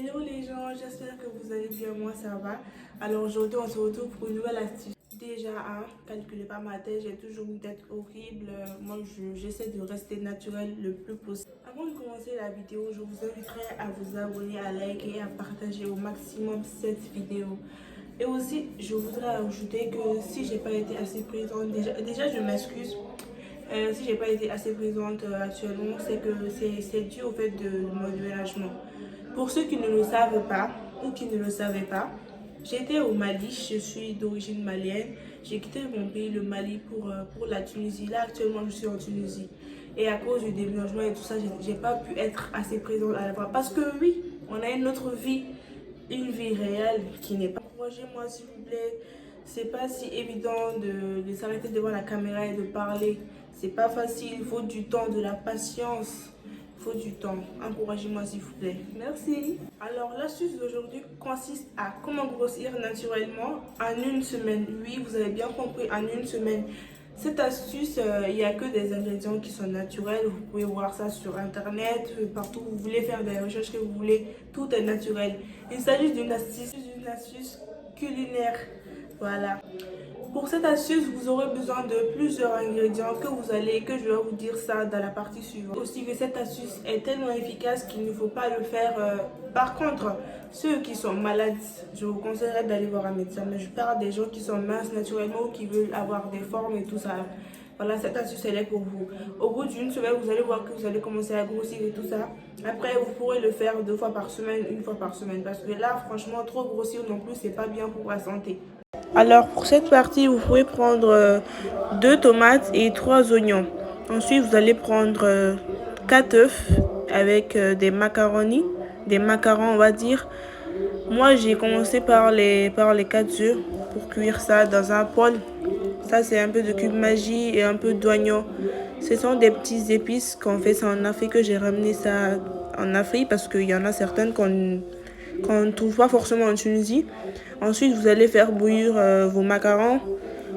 Hello les gens, j'espère que vous allez bien, moi ça va. Alors aujourd'hui on se retrouve pour une nouvelle astuce. Déjà, calculez pas ma tête, j'ai toujours une tête horrible. Moi j'essaie de rester naturel le plus possible. Avant de commencer la vidéo, je vous inviterai à vous abonner, à liker et à partager au maximum cette vidéo. Et aussi, je voudrais ajouter que si j'ai pas été assez présente, déjà je m'excuse. Si j'ai pas été assez présente actuellement, c'est que c'est dû au fait de mon déménagement. Pour ceux qui ne le savent pas ou qui ne le savaient pas, j'étais au Mali, je suis d'origine malienne. J'ai quitté mon pays, le Mali, pour la Tunisie. Là, actuellement, je suis en Tunisie. Et à cause du déménagement et tout ça, j'ai pas pu être assez présente à la fois. Parce que oui, on a une autre vie, une vie réelle qui n'est pas. Encouragez-moi, s'il vous plaît. C'est pas si évident de s'arrêter devant la caméra et de parler. C'est pas facile, il faut du temps, de la patience. Il faut du temps. Encouragez-moi s'il vous plaît. Merci. Alors l'astuce d'aujourd'hui consiste à comment grossir naturellement en une semaine. Oui, vous avez bien compris, en une semaine. Cette astuce, il n'y a que des ingrédients qui sont naturels. Vous pouvez voir ça sur internet, partout où vous voulez faire des recherches que vous voulez. Tout est naturel. Il s'agit d'une astuce culinaire. Voilà. Pour cette astuce, vous aurez besoin de plusieurs ingrédients que je vais vous dire ça dans la partie suivante. Aussi que cette astuce est tellement efficace qu'il ne faut pas le faire. Par contre, ceux qui sont malades, je vous conseillerais d'aller voir un médecin. Mais je parle des gens qui sont minces naturellement ou qui veulent avoir des formes et tout ça. Voilà, cette astuce, elle est pour vous. Au bout d'une semaine, vous allez voir que vous allez commencer à grossir et tout ça. Après, vous pourrez le faire 2 fois par semaine, 1 fois par semaine. Parce que là, franchement, trop grossir non plus, c'est pas bien pour la santé. Alors pour cette partie, vous pouvez prendre 2 tomates et 3 oignons. Ensuite, vous allez prendre 4 œufs avec des macaronis, des macarons on va dire. Moi, j'ai commencé par les 4 œufs pour cuire ça dans un poêle. Ça, c'est un peu de cube magie et un peu d'oignon. Ce sont des petits épices qu'on fait ça en Afrique, que j'ai ramené ça en Afrique parce qu'il y en a certaines qu'on ne trouve pas forcément en Tunisie. Ensuite, vous allez faire bouillir vos macarons.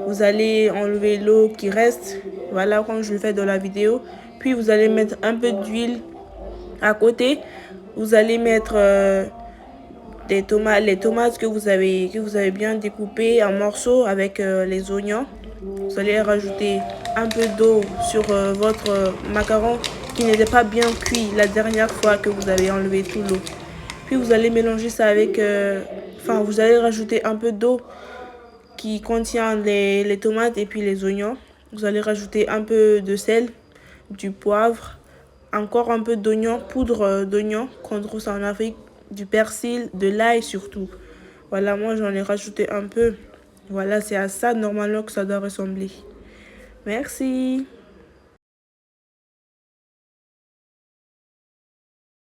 Vous allez enlever l'eau qui reste, voilà comme je le fais dans la vidéo. Puis vous allez mettre un peu d'huile à côté. Vous allez mettre les tomates que vous avez bien découpées en morceaux avec les oignons. Vous allez rajouter un peu d'eau sur votre macaron qui n'était pas bien cuit la dernière fois que vous avez enlevé tout l'eau. Puis vous allez mélanger ça avec... vous allez rajouter un peu d'eau qui contient les tomates et puis les oignons. Vous allez rajouter un peu de sel, du poivre, encore un peu d'oignon, poudre d'oignon qu'on trouve ça en Afrique, du persil, de l'ail surtout. Voilà, moi j'en ai rajouté un peu. Voilà, c'est à ça normalement que ça doit ressembler. Merci.